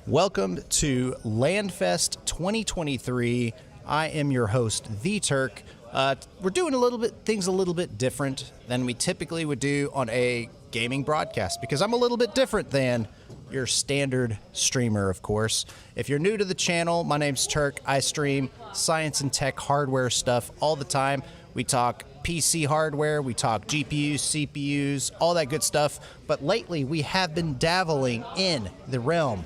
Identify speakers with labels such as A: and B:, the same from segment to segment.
A: Welcome to LANFest 2023. I am your host, The Turk. We're doing things a little bit different than we typically would do on a gaming broadcast because I'm a little bit different than your standard streamer, of course. If you're new to the channel, my name's Turk. I stream science and tech hardware stuff all the time. We talk PC hardware, we talk GPUs, CPUs, all that good stuff. But lately, we have been dabbling in the realm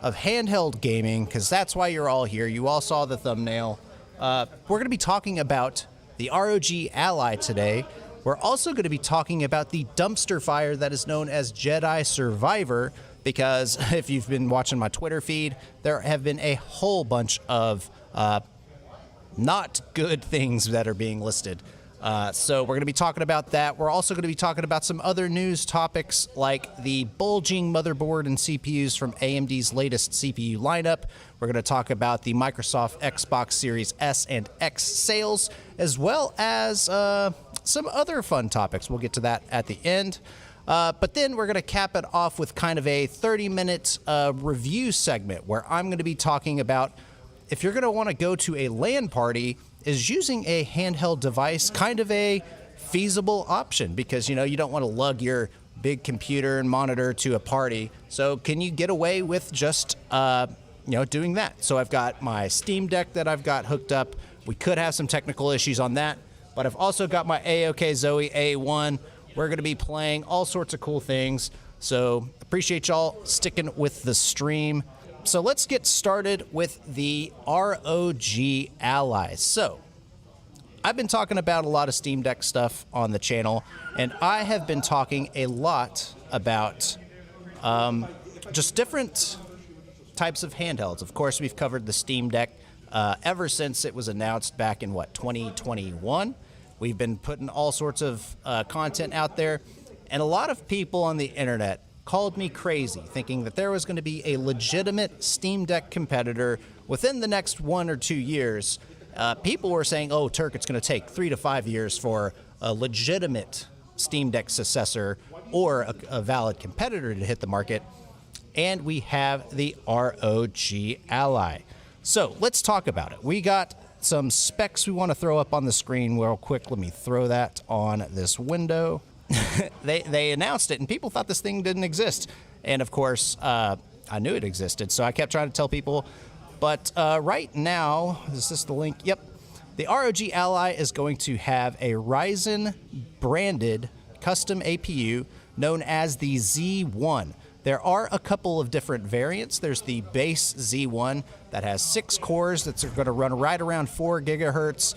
A: of handheld gaming, because that's why you're all here. You all saw the thumbnail. We're going to be talking about the ROG Ally today. We're also going to be talking about the dumpster fire that is known as Jedi Survivor, because if you've been watching my Twitter feed, there have been a whole bunch of not good things that are being listed. So we're going to be talking about that. We're also going to be talking about some other news topics like the bulging motherboard and CPUs from AMD's latest CPU lineup. We're going to talk about the Microsoft Xbox Series S and X sales, as well as some other fun topics. We'll get to that at the end. But then we're going to cap it off with kind of a 30-minute review segment where I'm going to be talking about if you're going to want to go to a LAN party, is using a handheld device kind of a feasible option? Because, you know, you don't want to lug your big computer and monitor to a party. So can you get away with just, doing that? So I've got my Steam Deck that I've got hooked up. We could have some technical issues on that, but I've also got my AOK Zoe A1. We're going to be playing all sorts of cool things. So appreciate y'all sticking with the stream. So let's get started with the ROG Ally. So I've been talking about a lot of Steam Deck stuff on the channel, and I have been talking a lot about just different types of handhelds. Of course, we've covered the Steam Deck ever since it was announced back in, 2021. We've been putting all sorts of content out there, and a lot of people on the internet called me crazy, thinking that there was going to be a legitimate Steam Deck competitor within the next 1 or 2 years. People were saying, oh, Turk, it's going to take 3 to 5 years for a legitimate Steam Deck successor or a valid competitor to hit the market. And we have the ROG Ally. So let's talk about it. We got some specs we want to throw up on the screen real quick. Let me throw that on this window. They announced it, and people thought this thing didn't exist. And, of course, I knew it existed, so I kept trying to tell people. But right now, is this the link? Yep. The ROG Ally is going to have a Ryzen-branded custom APU known as the Z1. There are a couple of different variants. There's the base Z1 that has 6 cores that's going to run right around 4 gigahertz.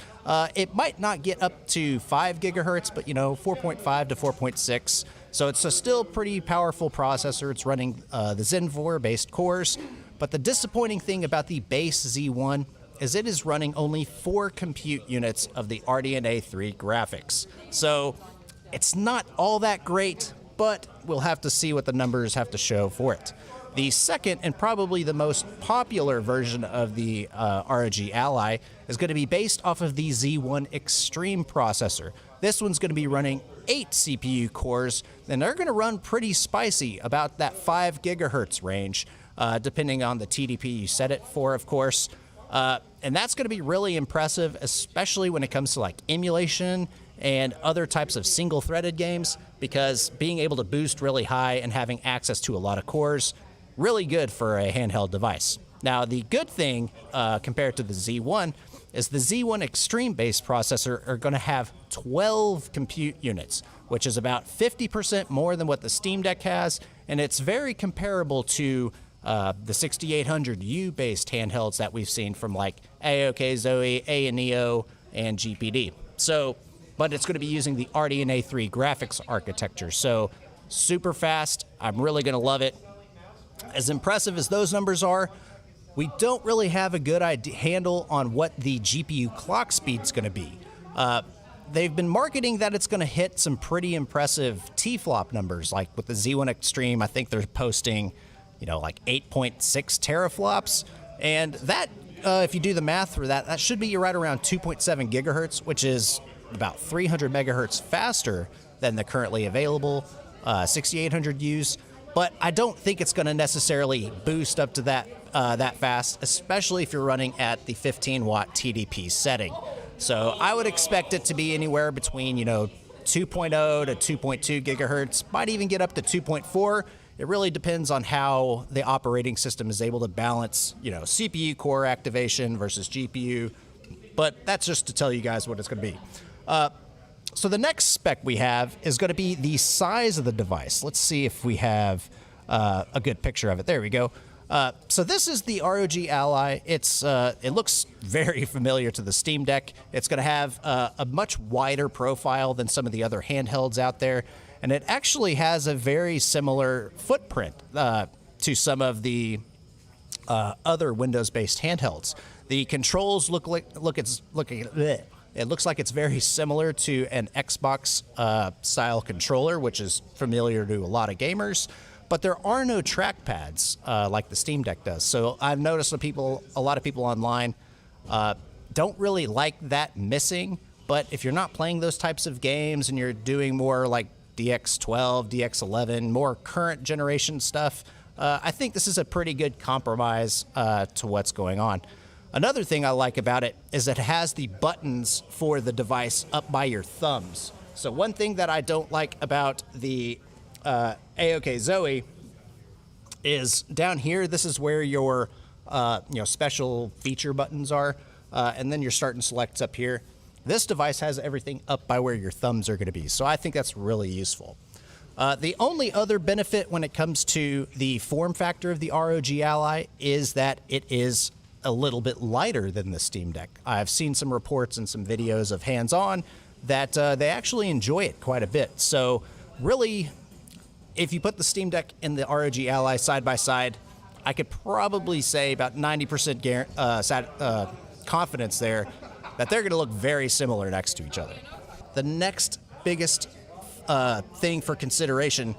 A: It might not get up to 5 gigahertz, but 4.5 to 4.6. So it's a still pretty powerful processor. It's running the Zen 4 based cores. But the disappointing thing about the base Z1 is it is running only 4 compute units of the RDNA 3 graphics. So it's not all that great, but we'll have to see what the numbers have to show for it. The second and probably the most popular version of the ROG Ally is going to be based off of the Z1 Extreme processor. This one's going to be running 8 CPU cores, and they're going to run pretty spicy, about that 5 gigahertz range, depending on the TDP you set it for, of course. And that's going to be really impressive, especially when it comes to like emulation and other types of single-threaded games, because being able to boost really high and having access to a lot of cores, really good for a handheld device. Now, the good thing compared to the Z1 is the Z1 Extreme-based processor are going to have 12 compute units, which is about 50% more than what the Steam Deck has, and it's very comparable to the 6800U-based handhelds that we've seen from like AOK Zoe, A&EO, and GPD. So, but it's going to be using the RDNA 3 graphics architecture. So super fast. I'm really going to love it. As impressive as those numbers are, we don't really have a good handle on what the GPU clock speed's going to be. They've been marketing that it's going to hit some pretty impressive T-flop numbers, like with the Z1 Extreme. I think they're posting, like 8.6 teraflops. And that, if you do the math for that, that should be right around 2.7 gigahertz, which is about 300 megahertz faster than the currently available 6800Us. but I don't think it's going to necessarily boost up to that fast, especially if you're running at the 15-watt TDP setting. So I would expect it to be anywhere between, 2.0 to 2.2 gigahertz, might even get up to 2.4. It really depends on how the operating system is able to balance, CPU core activation versus GPU. But that's just to tell you guys what it's going to be. So the next spec we have is going to be the size of the device. Let's see if we have a good picture of it. There we go. So this is the ROG Ally. It looks very familiar to the Steam Deck. It's going to have a much wider profile than some of the other handhelds out there, and it actually has a very similar footprint to some of the other Windows-based handhelds. The controls it looks like it's very similar to an Xbox style controller, which is familiar to a lot of gamers. But there are no trackpads like the Steam Deck does. So I've noticed a lot of people online don't really like that missing. But if you're not playing those types of games and you're doing more like DX12, DX11, more current generation stuff, I think this is a pretty good compromise to what's going on. Another thing I like about it is that it has the buttons for the device up by your thumbs. So one thing that I don't like about the AOK Zoe is down here. This is where your special feature buttons are, and then your start and selects up here. This device has everything up by where your thumbs are going to be, so I think that's really useful. The only other benefit when it comes to the form factor of the ROG Ally is that it is a little bit lighter than the Steam Deck. I've seen some reports and some videos of hands-on that they actually enjoy it quite a bit. So really, if you put the Steam Deck and the ROG Ally side by side, I could probably say about 90% confidence there that they're going to look very similar next to each other. The next biggest thing for consideration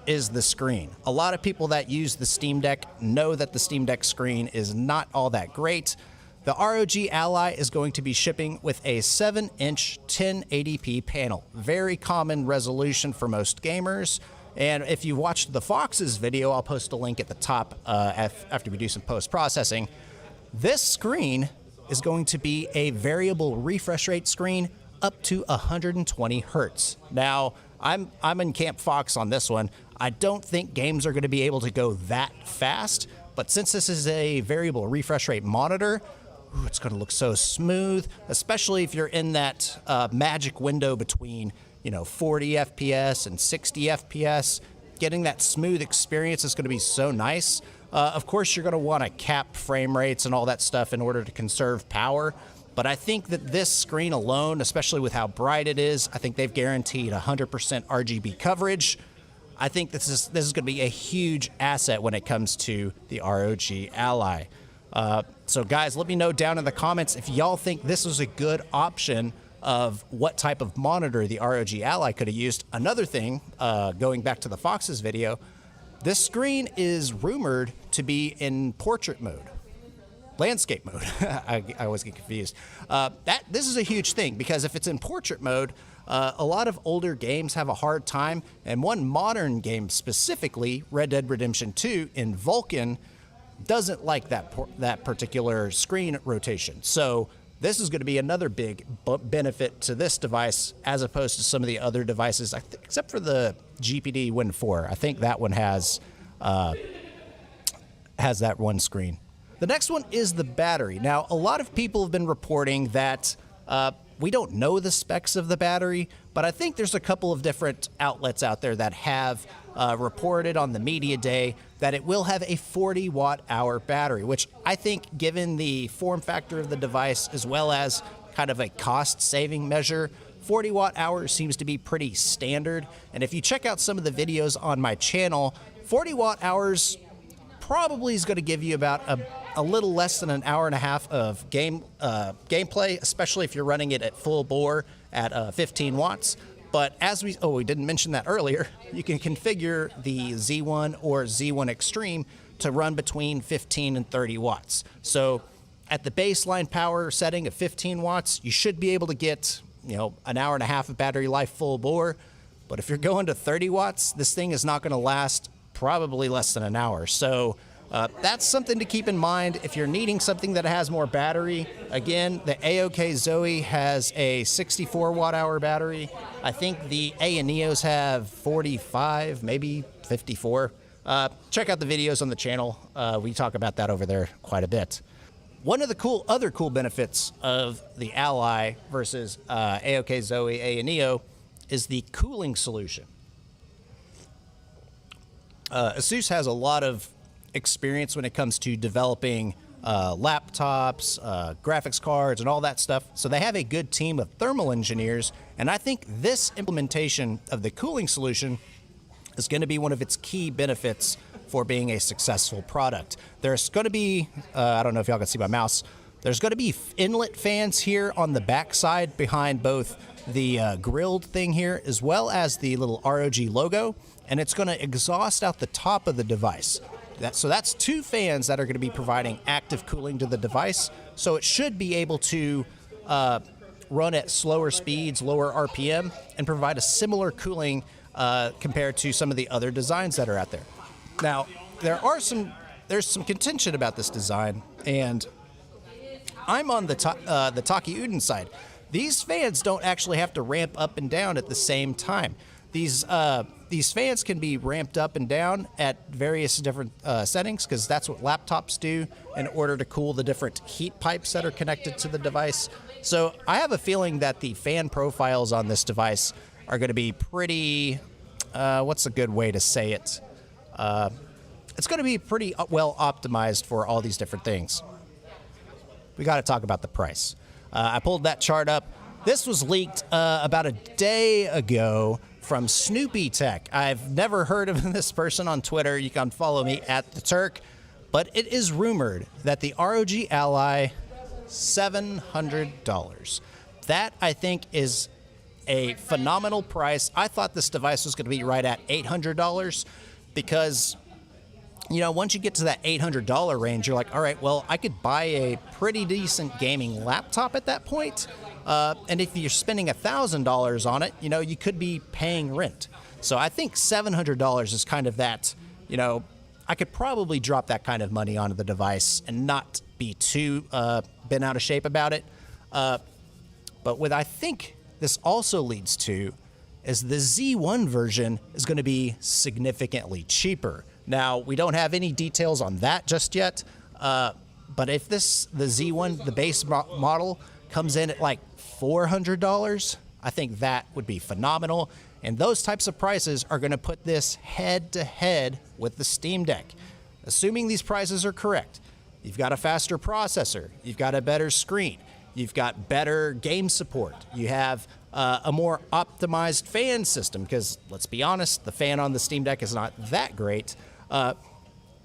A: is the screen. A lot of people that use the Steam Deck know that the Steam Deck screen is not all that great. The ROG Ally is going to be shipping with a 7-inch 1080p panel. Very common resolution for most gamers. And if you watched the Phawx's video, I'll post a link at the top after we do some post-processing. This screen is going to be a variable refresh rate screen up to 120 hertz. Now, I'm in Camp Phawx on this one. I don't think games are going to be able to go that fast, but since this is a variable refresh rate monitor, it's going to look so smooth, especially if you're in that magic window between 40 FPS and 60 FPS. Getting that smooth experience is going to be so nice. Of course, you're going to want to cap frame rates and all that stuff in order to conserve power. But I think that this screen alone, especially with how bright it is, I think they've guaranteed 100% RGB coverage. I think this is going to be a huge asset when it comes to the ROG Ally. So guys, let me know down in the comments if y'all think this was a good option of what type of monitor the ROG Ally could have used. Another thing, going back to the Phawx's video, this screen is rumored to be in portrait mode. Landscape mode. I always get confused. This is a huge thing because if it's in portrait mode, a lot of older games have a hard time, and one modern game specifically, Red Dead Redemption 2 in Vulkan, doesn't like that particular screen rotation. So this is going to be another big benefit to this device as opposed to some of the other devices, except for the GPD Win 4. I think that one has that one screen. The next one is the battery. Now, a lot of people have been reporting that we don't know the specs of the battery, but I think there's a couple of different outlets out there that have reported on the media day that it will have a 40 watt-hour battery, which I think, given the form factor of the device as well as kind of a cost-saving measure, 40 watt-hours seems to be pretty standard. And if you check out some of the videos on my channel, 40 watt-hours probably is going to give you about a little less than an hour and a half of gameplay, especially if you're running it at full bore at 15 watts. But as we didn't mention that earlier, you can configure the Z1 or Z1 Extreme to run between 15 and 30 watts. So at the baseline power setting of 15 watts, you should be able to get, an hour and a half of battery life full bore. But if you're going to 30 watts, this thing is not going to last probably less than an hour. So that's something to keep in mind if you're needing something that has more battery. Again, the AOK Zoe has a 64 watt-hour battery. I think the A&Eos have 45, maybe 54. Check out the videos on the channel. We talk about that over there quite a bit. One of the other cool benefits of the Ally versus AOK Zoe A&Eo is the cooling solution. Asus has a lot of experience when it comes to developing laptops, graphics cards, and all that stuff. So they have a good team of thermal engineers, and I think this implementation of the cooling solution is going to be one of its key benefits for being a successful product. There's going to be, I don't know if y'all can see my mouse, there's going to be inlet fans here on the back side behind both the grilled thing here as well as the little ROG logo, and it's going to exhaust out the top of the device. So that's two fans that are going to be providing active cooling to the device, so it should be able to run at slower speeds, lower RPM, and provide a similar cooling compared to some of the other designs that are out there. Now, there's some contention about this design, and I'm on the Taki Uden side. These fans don't actually have to ramp up and down at the same time. These fans can be ramped up and down at various different settings, because that's what laptops do in order to cool the different heat pipes that are connected to the device. So I have a feeling that the fan profiles on this device are going to be pretty, what's a good way to say it? It's going to be pretty well optimized for all these different things. We got to talk about the price. I pulled that chart up. This was leaked about a day ago from Snoopy Tech. I've never heard of this person on Twitter. You can follow me at the Turk. But it is rumored that the ROG Ally, $700. That, I think, is a phenomenal price. I thought this device was going to be right at $800 because, you know, once you get to that $800 range, you're like, all right, well, I could buy a pretty decent gaming laptop at that point. And if you're spending $1,000 on it, you know, you could be paying rent. So I think $700 is kind of that, you know, I could probably drop that kind of money onto the device and not be too bent out of shape about it. But what I think this also leads to is the Z1 version is going to be significantly cheaper. Now, we don't have any details on that just yet, but if the Z1, the base model, comes in at like $400, I think that would be phenomenal. And those types of prices are going to put this head-to-head with the Steam Deck. Assuming these prices are correct, you've got a faster processor, you've got a better screen, you've got better game support, you have a more optimized fan system, because let's be honest, the fan on the Steam Deck is not that great.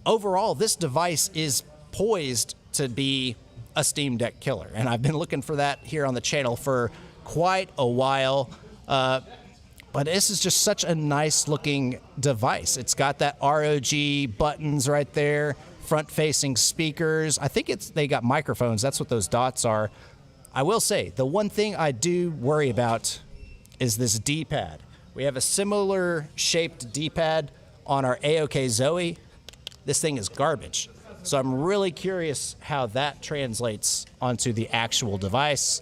A: Overall, this device is poised to be a Steam Deck killer, and I've been looking for that here on the channel for quite a while. But this is just such a nice looking device. It's got that ROG buttons right there, front facing speakers. I think they got microphones. That's what those dots are. I will say, the one thing I do worry about is this D-pad. We have a similar shaped D-pad on our AOK Zoe. This thing is garbage. So I'm really curious how that translates onto the actual device.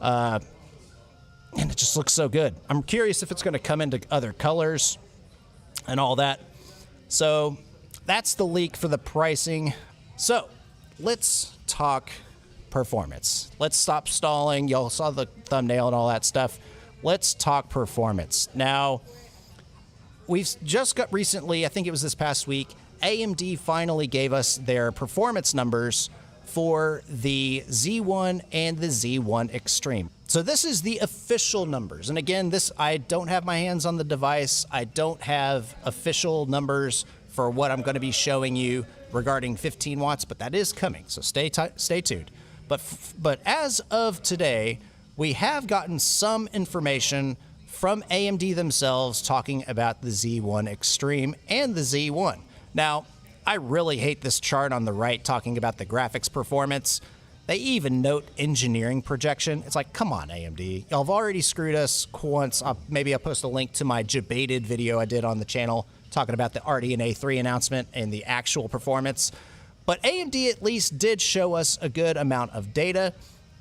A: And it just looks so good. I'm curious if it's going to come into other colors and all that. So that's the leak for the pricing. So let's talk performance. Let's stop stalling. Y'all saw the thumbnail and all that stuff. Let's talk performance. Now, we've just got recently, I think it was this past week, AMD finally gave us their performance numbers for the Z1 and the Z1 Extreme. So this is the official numbers. And again, I don't have my hands on the device. I don't have official numbers for what I'm going to be showing you regarding 15 watts, but that is coming. So stay tuned. But as of today, we have gotten some information from AMD themselves talking about the Z1 Extreme and the Z1. Now, I really hate this chart on the right talking about the graphics performance. They even note engineering projection. It's like, come on, AMD. Y'all have already screwed us once. Maybe I'll post a link to my debated video I did on the channel talking about the RDNA 3 announcement and the actual performance. But AMD at least did show us a good amount of data.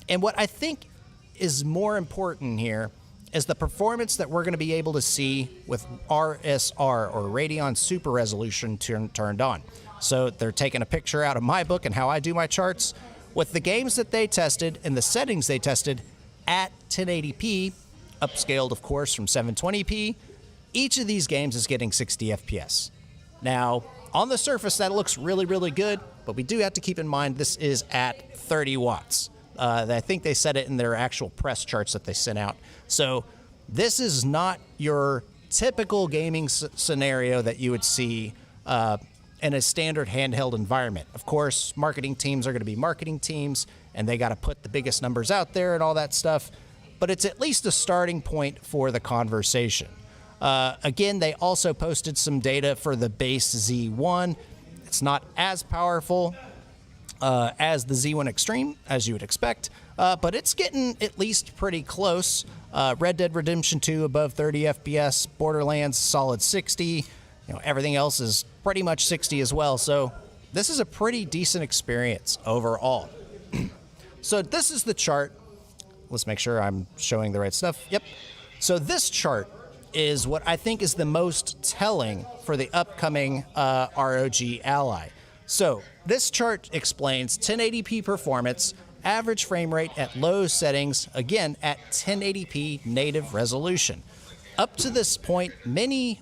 A: And what I think is more important here is the performance that we're going to be able to see with RSR, or Radeon Super Resolution, turned on. So they're taking a picture out of my book and how I do my charts with the games that they tested and the settings they tested at 1080p, upscaled, of course, from 720p. Each of these games is getting 60 FPS. Now, on the surface, that looks really, really good, but we do have to keep in mind this is at 30 watts. I think they said it in their actual press charts that they sent out. So this is not your typical gaming scenario that you would see in a standard handheld environment. Of course, marketing teams are going to be marketing teams, and they got to put the biggest numbers out there and all that stuff. But it's at least a starting point for the conversation. Again, they also posted some data for the base Z1. It's not as powerful as the Z1 Extreme, as you would expect, but it's getting at least pretty close. Red Dead Redemption 2 above 30 FPS, Borderlands solid 60. Everything else is pretty much 60 as well. So this is a pretty decent experience overall. So this is the chart. Let's make sure I'm showing the right stuff. Yep. So this chart is what I think is the most telling for the upcoming ROG Ally. So this chart explains 1080p performance, average frame rate at low settings, again at 1080p native resolution. Up to this point, many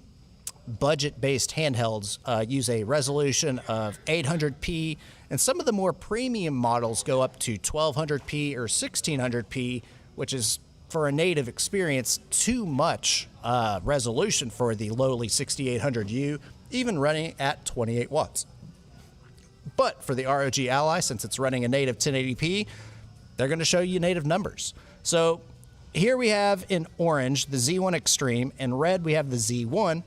A: budget-based handhelds use a resolution of 800p, and some of the more premium models go up to 1200p or 1600p, which is, for a native experience, too much resolution for the lowly 6800U, even running at 28 watts. But for the ROG Ally, since it's running a native 1080p, they're going to show you native numbers. So here we have in orange the Z1 Extreme, in red we have the Z1.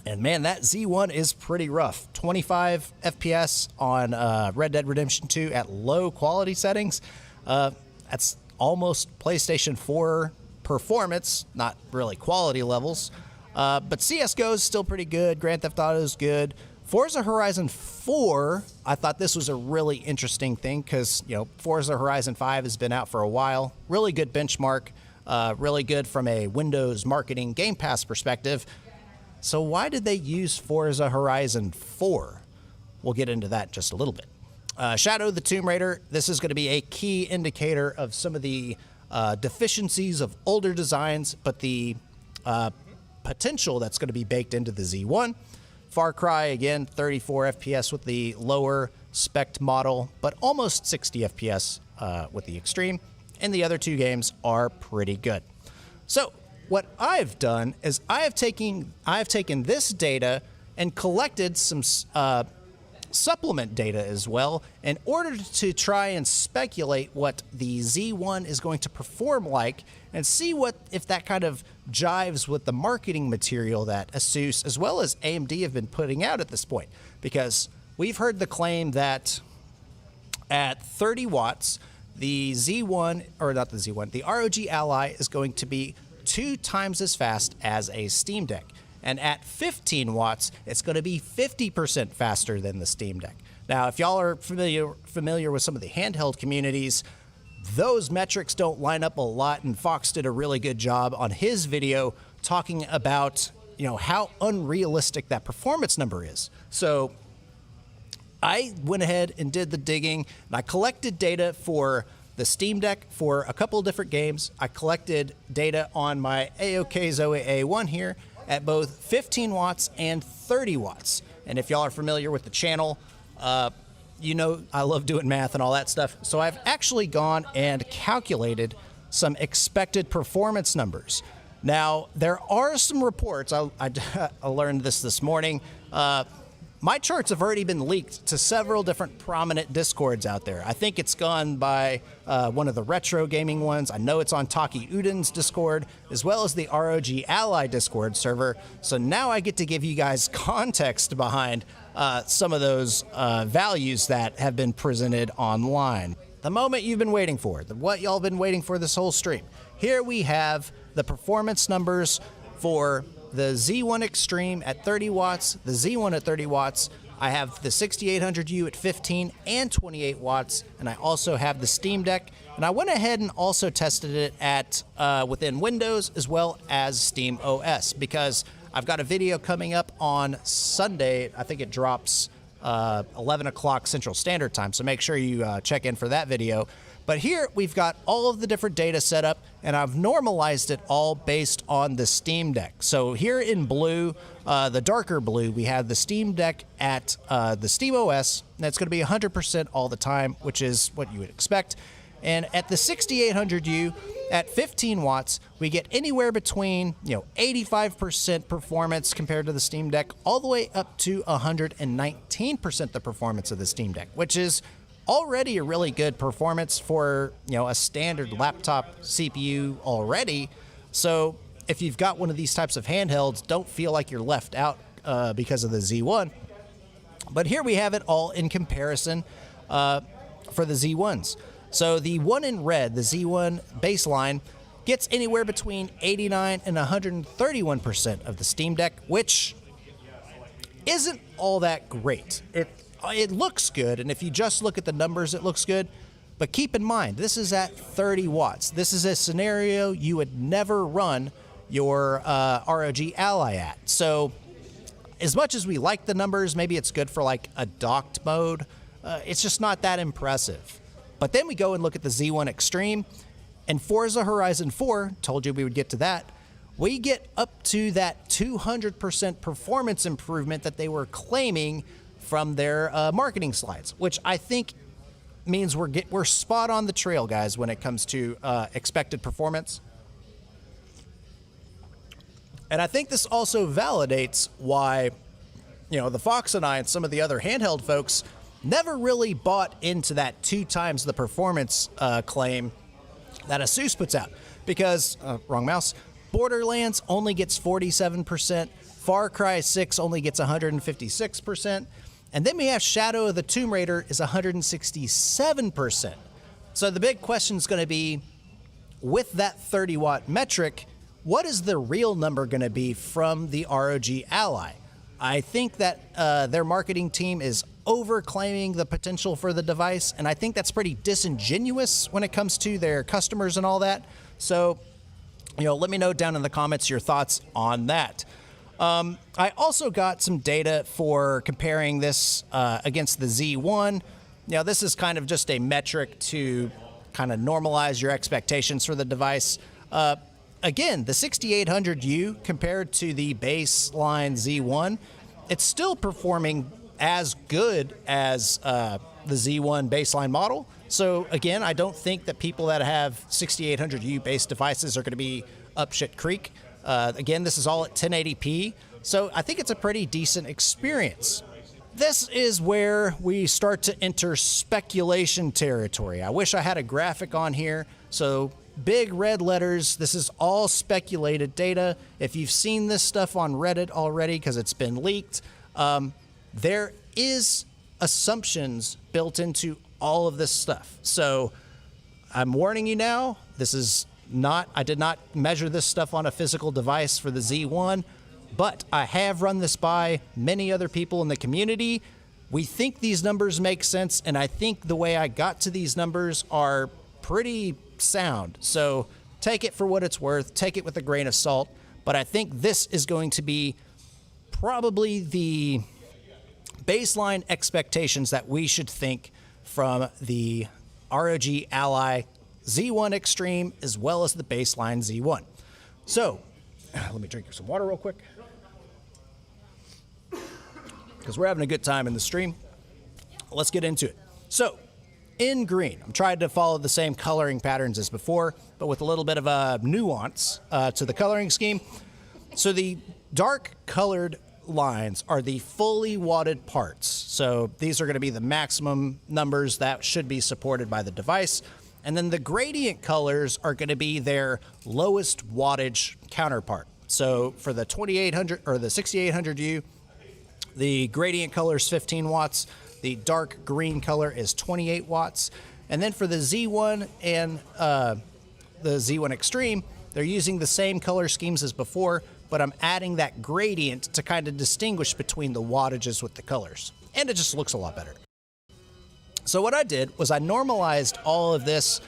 A: And man, that Z1 is pretty rough. 25 FPS on Red Dead Redemption 2 at low quality settings. That's almost PlayStation 4 performance, not really quality levels. But CSGO is still pretty good. Grand Theft Auto is good. Forza Horizon 4, I thought this was a really interesting thing because, Forza Horizon 5 has been out for a while. Really good benchmark. Really good from a Windows marketing Game Pass perspective. So why did they use Forza Horizon 4? We'll get into that in just a little bit. Shadow of the Tomb Raider, this is going to be a key indicator of some of the deficiencies of older designs, but the potential that's going to be baked into the Z1. Far Cry, again, 34 FPS with the lower spec model, but almost 60 FPS with the Extreme. And the other two games are pretty good. So what I've done is I have taken this data and collected some supplement data as well in order to try and speculate what the Z1 is going to perform like and see if that kind of jives with the marketing material that Asus as well as AMD have been putting out at this point. Because we've heard the claim that at 30 watts, the Z1, or not the Z1, the ROG Ally is going to be 2 times as fast as a Steam Deck. And at 15 watts, it's going to be 50% faster than the Steam Deck. Now, if y'all are familiar with some of the handheld communities, those metrics don't line up a lot, and Phawx did a really good job on his video talking about, how unrealistic that performance number is. So I went ahead and did the digging, and I collected data for the Steam Deck for a couple of different games. I collected data on my AOK Zoe A1 here at both 15 watts and 30 watts. And if y'all are familiar with the channel, I love doing math and all that stuff. So I've actually gone and calculated some expected performance numbers. Now, there are some reports. I learned this morning. My charts have already been leaked to several different prominent Discords out there. I think it's gone by one of the retro gaming ones. I know it's on Taki Uden's Discord, as well as the ROG Ally Discord server. So now I get to give you guys context behind some of those values that have been presented online. The moment you've been waiting for, what y'all been waiting for this whole stream. Here we have the performance numbers for the Z1 Extreme at 30 watts, the Z1 at 30 watts. I have the 6800U at 15 and 28 watts, and I also have the Steam Deck. And I went ahead and also tested it at within Windows as well as Steam OS, because I've got a video coming up on Sunday. I think it drops 11 o'clock Central Standard Time, so make sure you check in for that video. But here we've got all of the different data set up, and I've normalized it all based on the Steam Deck. So here in blue, the darker blue, we have the Steam Deck at the Steam OS, and that's going to be 100% all the time, which is what you would expect. And at the 6800U at 15 watts, we get anywhere between 85% performance compared to the Steam Deck, all the way up to 119% the performance of the Steam Deck, which is already a really good performance for a standard laptop CPU already. So if you've got one of these types of handhelds, don't feel like you're left out because of the Z1. But here we have it all in comparison for the Z1s. So the one in red, the Z1 baseline, gets anywhere between 89 and 131% of the Steam Deck, which isn't all that great. It looks good, and if you just look at the numbers, it looks good. But keep in mind, this is at 30 watts. This is a scenario you would never run your ROG Ally at. So as much as we like the numbers, maybe it's good for like a docked mode, it's just not that impressive. But then we go and look at the Z1 Extreme, and Forza Horizon 4, told you we would get to that, we get up to that 200% performance improvement that they were claiming from their marketing slides, which I think means we're spot on the trail, guys, when it comes to expected performance. And I think this also validates why, the Phawx and I and some of the other handheld folks never really bought into that 2 times the performance claim that Asus puts out, because, wrong mouse, Borderlands only gets 47%, Far Cry 6 only gets 156%, and then we have Shadow of the Tomb Raider is 167%. So the big question is going to be, with that 30-watt metric, what is the real number going to be from the ROG Ally? I think that their marketing team is over-claiming the potential for the device, and I think that's pretty disingenuous when it comes to their customers and all that. So, let me know down in the comments your thoughts on that. I also got some data for comparing this against the Z1. This is kind of just a metric to kind of normalize your expectations for the device. Again, the 6800U compared to the baseline Z1, it's still performing as good as the Z1 baseline model. So again, I don't think that people that have 6800U based devices are going to be up shit creek. Again, this is all at 1080p, so I think it's a pretty decent experience. This is where we start to enter speculation territory. I wish I had a graphic on here, so big red letters, this is all speculated data. If you've seen this stuff on Reddit already, because it's been leaked, there is assumptions built into all of this stuff. So I'm warning you now, I did not measure this stuff on a physical device for the Z1, but I have run this by many other people in the community. We think these numbers make sense, and I think the way I got to these numbers are pretty sound. So take it for what it's worth, take it with a grain of salt, but I think this is going to be probably the baseline expectations that we should think from the ROG Ally Z1 Extreme as well as the baseline Z1. So let me drink some water real quick, because we're having a good time in the stream. Let's get into it. So in green, I'm trying to follow the same coloring patterns as before, but with a little bit of a nuance to the coloring scheme. So the dark colored lines are the fully watted parts. So these are going to be the maximum numbers that should be supported by the device. And then the gradient colors are going to be their lowest wattage counterpart. So for the 2800 or the 6800U, the gradient color is 15 watts. The dark green color is 28 watts. And then for the Z1 and the Z1 Extreme, they're using the same color schemes as before, but I'm adding that gradient to kind of distinguish between the wattages with the colors. And it just looks a lot better. So what I did was I normalized all of this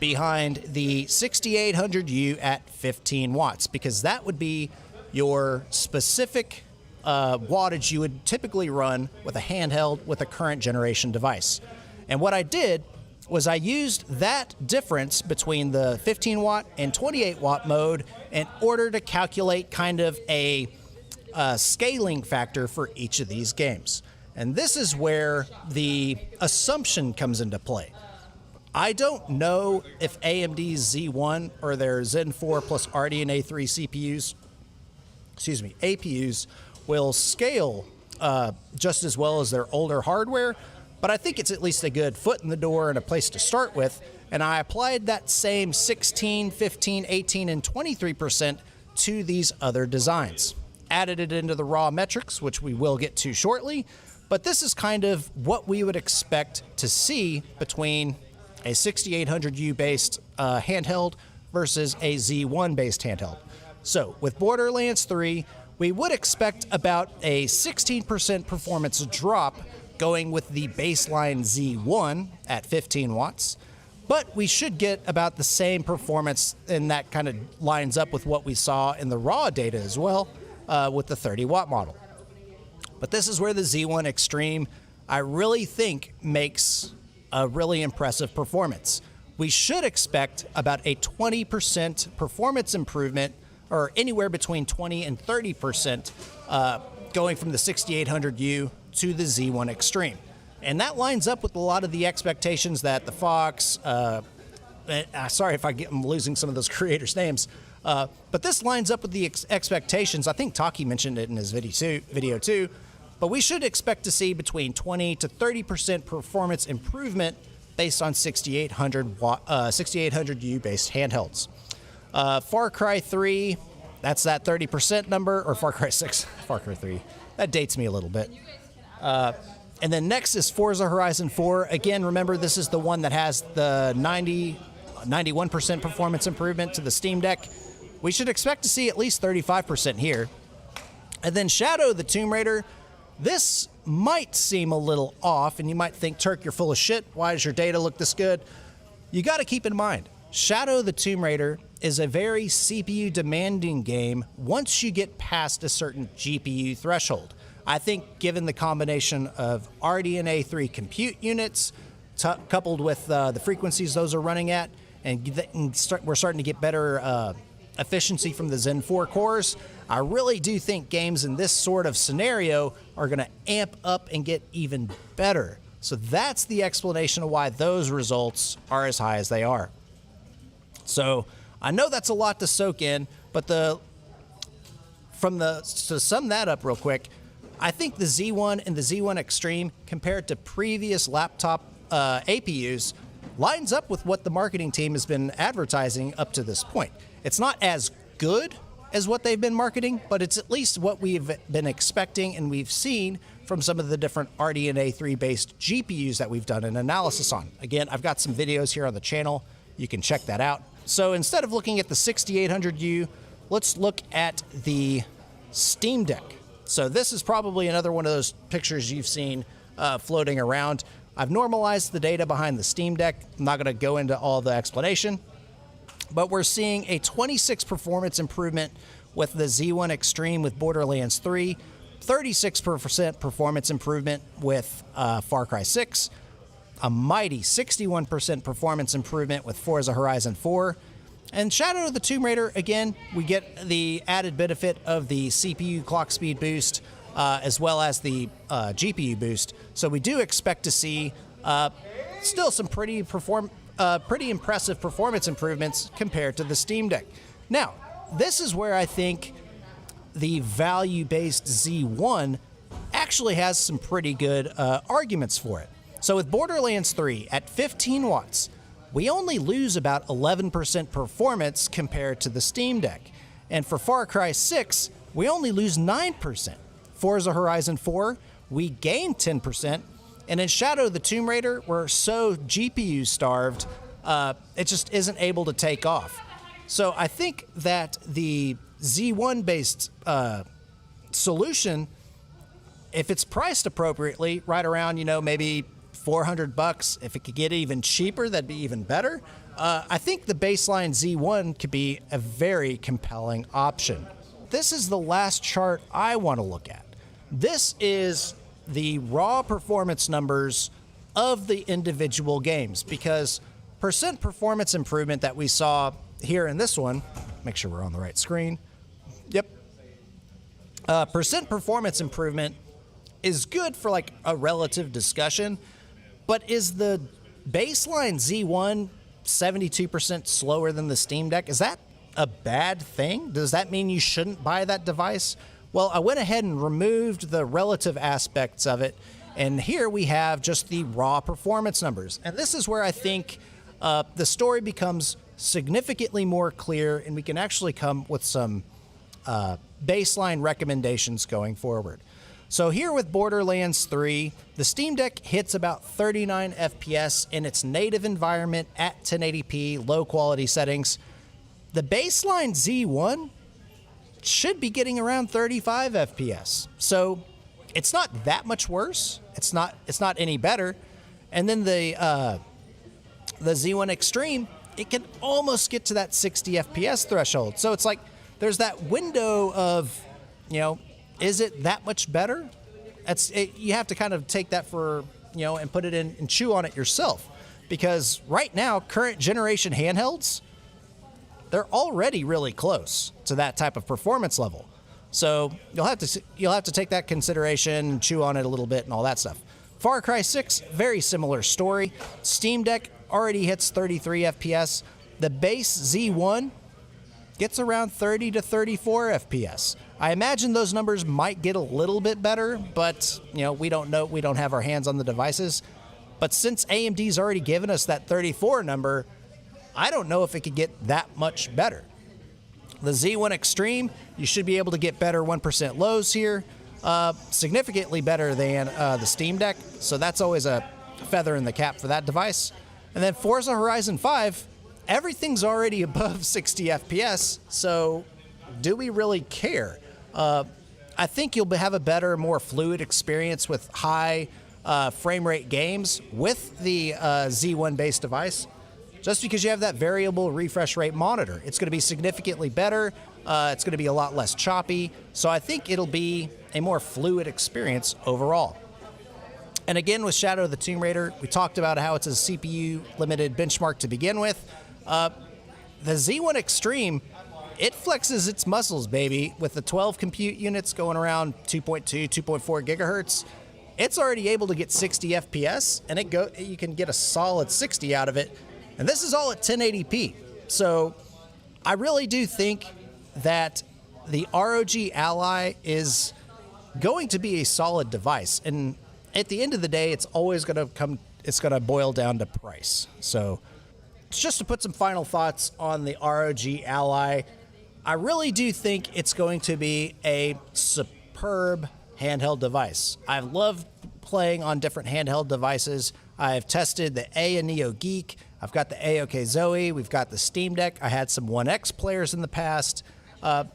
A: behind the 6800U at 15 watts, because that would be your specific wattage you would typically run with a handheld with a current generation device. And what I did was I used that difference between the 15 watt and 28 watt mode in order to calculate kind of a scaling factor for each of these games. And this is where the assumption comes into play. I don't know if AMD's Z1 or their Zen 4 plus RDNA 3 CPUs, APUs, will scale just as well as their older hardware, but I think it's at least a good foot in the door and a place to start with. And I applied that same 16, 15, 18, and 23% to these other designs. Added it into the raw metrics, which we will get to shortly, but this is kind of what we would expect to see between a 6800U based handheld versus a Z1 based handheld. So with Borderlands 3, we would expect about a 16% performance drop going with the baseline Z1 at 15 watts, but we should get about the same performance, and that kind of lines up with what we saw in the raw data as well with the 30 watt model. But this is where the Z1 Extreme, I really think, makes a really impressive performance. We should expect about a 20% performance improvement, or anywhere between 20 and 30% going from the 6800U to the Z1 Extreme. And that lines up with a lot of the expectations that the Phawx, sorry if I'm losing some of those creators' names, but this lines up with the expectations. I think Taki mentioned it in his video too, but we should expect to see between 20 to 30% performance improvement based on 6800U based handhelds. Far Cry 3, that's that 30% number, or Far Cry 6, Far Cry 3. That dates me a little bit. And then next is Forza Horizon 4. Again, remember, this is the one that has the 91% performance improvement to the Steam Deck. We should expect to see at least 35% here. And then Shadow the Tomb Raider. This might seem a little off, and you might think, Turk, you're full of shit. Why does your data look this good? You got to keep in mind, Shadow the Tomb Raider is a very CPU demanding game once you get past a certain GPU threshold. I think given the combination of RDNA 3 compute units coupled with the frequencies those are running at, and we're starting to get better efficiency from the Zen 4 cores, I really do think games in this sort of scenario are going to amp up and get even better. So that's the explanation of why those results are as high as they are. So I know that's a lot to soak in, but to sum that up real quick, I think the Z1 and the Z1 Extreme compared to previous laptop APUs lines up with what the marketing team has been advertising up to this point. It's not as good as what they've been marketing, but it's at least what we've been expecting and we've seen from some of the different RDNA 3 based GPUs that we've done an analysis on. Again, I've got some videos here on the channel. You can check that out. So instead of looking at the 6800U, let's look at the Steam Deck. So this is probably another one of those pictures you've seen floating around. I've normalized the data behind the Steam Deck. I'm not going to go into all the explanation, but we're seeing a 26 performance improvement with the Z1 Extreme with Borderlands 3, 36% performance improvement with Far Cry 6, a mighty 61% performance improvement with Forza Horizon 4, and Shadow of the Tomb Raider, again, we get the added benefit of the CPU clock speed boost as well as the GPU boost. So we do expect to see still some pretty impressive performance improvements compared to the Steam Deck. Now, this is where I think the value-based Z1 actually has some pretty good arguments for it. So with Borderlands 3 at 15 watts, we only lose about 11% performance compared to the Steam Deck. And for Far Cry 6, we only lose 9%. Forza Horizon 4, we gain 10%. And in Shadow of the Tomb Raider, we're so GPU starved, it just isn't able to take off. So I think that the Z1 based solution, if it's priced appropriately, right around, maybe $400, if it could get even cheaper, that'd be even better. I think the baseline Z1 could be a very compelling option. This is the last chart I want to look at. This is the raw performance numbers of the individual games, because percent performance improvement that we saw here in this one, make sure we're on the right screen. Yep. Percent performance improvement is good for like a relative discussion, but is the baseline Z1 72% slower than the Steam Deck? Is that a bad thing? Does that mean you shouldn't buy that device? Well, I went ahead and removed the relative aspects of it, and here we have just the raw performance numbers. And this is where I think the story becomes significantly more clear, and we can actually come with some baseline recommendations going forward. So here with Borderlands 3, the Steam Deck hits about 39 FPS in its native environment at 1080p, low quality settings. The baseline Z1 should be getting around 35 FPS. So it's not that much worse. It's not any better. And then the Z1 Extreme, it can almost get to that 60 FPS threshold. So it's like there's that window of, is it that much better? You have to kind of take that for, and put it in and chew on it yourself. Because right now, current generation handhelds, they're already really close to that type of performance level. So you'll have to take that consideration and chew on it a little bit and all that stuff. Far Cry 6, very similar story. Steam Deck already hits 33 FPS. The base Z1 gets around 30 to 34 FPS. I imagine those numbers might get a little bit better, but we don't know. We don't have our hands on the devices. But since AMD's already given us that 34 number, I don't know if it could get that much better. The Z1 Extreme, you should be able to get better 1% lows here, significantly better than the Steam Deck. So that's always a feather in the cap for that device. And then Forza Horizon 5, everything's already above 60 FPS, so do we really care? I think you'll have a better, more fluid experience with high frame rate games with the Z1-based device, just because you have that variable refresh rate monitor. It's going to be significantly better. It's going to be a lot less choppy, so I think it'll be a more fluid experience overall. And again, with Shadow of the Tomb Raider, we talked about how it's a CPU-limited benchmark to begin with. The Z1 Extreme, it flexes its muscles, baby. With the 12 compute units going around 2.2, 2.4 gigahertz, it's already able to get 60 FPS, and you can get a solid 60 out of it. And this is all at 1080p. So I really do think that the ROG Ally is going to be a solid device. And at the end of the day, it's always going to boil down to price. So just to put some final thoughts on the ROG Ally, I really do think it's going to be a superb handheld device. I love playing on different handheld devices. I've tested the Neo Geek. I've got the AOK Zoe. We've got the Steam Deck. I had some 1X players in the past.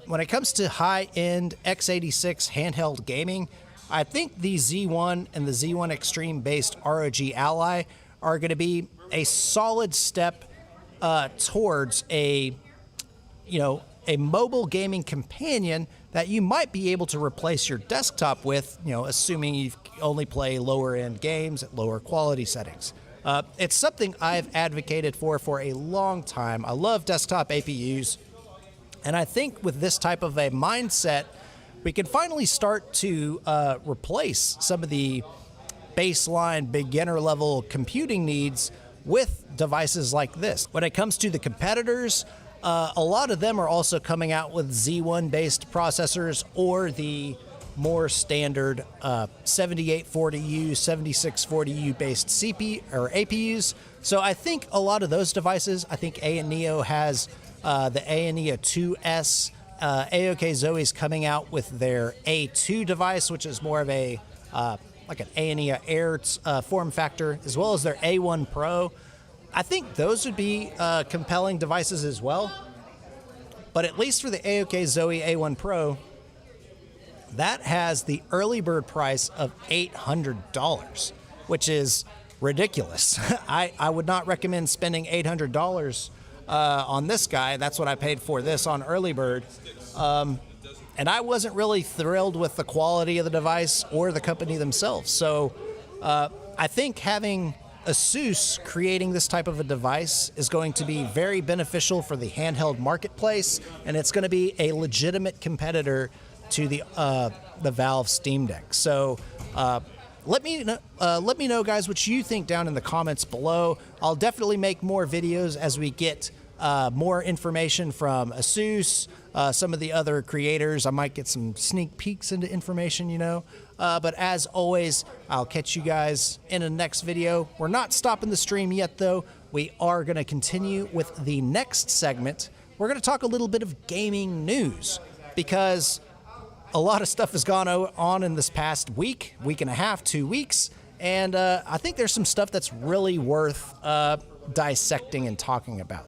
A: When it comes to high-end x86 handheld gaming, I think the Z1 and the Z1 Extreme-based ROG Ally are going to be a solid step towards a mobile gaming companion that you might be able to replace your desktop with, assuming you only play lower-end games at lower quality settings. It's something I've advocated for a long time. I love desktop APUs, and I think with this type of a mindset, we can finally start to replace some of the baseline beginner-level computing needs with devices like this. When it comes to the competitors, a lot of them are also coming out with Z1-based processors or the more standard 7840U, 7640U based CPU or APUs. So I think a lot of those devices, I think Neo has the Neo 2S. AOK Zoe's coming out with their A2 device, which is more of a like an Neo Air form factor, as well as their A1 Pro. I think those would be compelling devices as well. But at least for the AOK Zoe A1 Pro, that has the early bird price of $800, which is ridiculous. I would not recommend spending $800 on this guy. That's what I paid for this on early bird. And I wasn't really thrilled with the quality of the device or the company themselves. So I think having Asus creating this type of a device is going to be very beneficial for the handheld marketplace, and it's going to be a legitimate competitor to the Valve Steam Deck. So let me know, guys, what you think down in the comments below. I'll definitely make more videos as we get more information from Asus, some of the other creators. I might get some sneak peeks into information, you know. But as always, I'll catch you guys in the next video. We're not stopping the stream yet, though. We are going to continue with the next segment. We're going to talk a little bit of gaming news, because a lot of stuff has gone on in this past week and a half, 2 weeks. And I think there's some stuff that's really worth dissecting and talking about.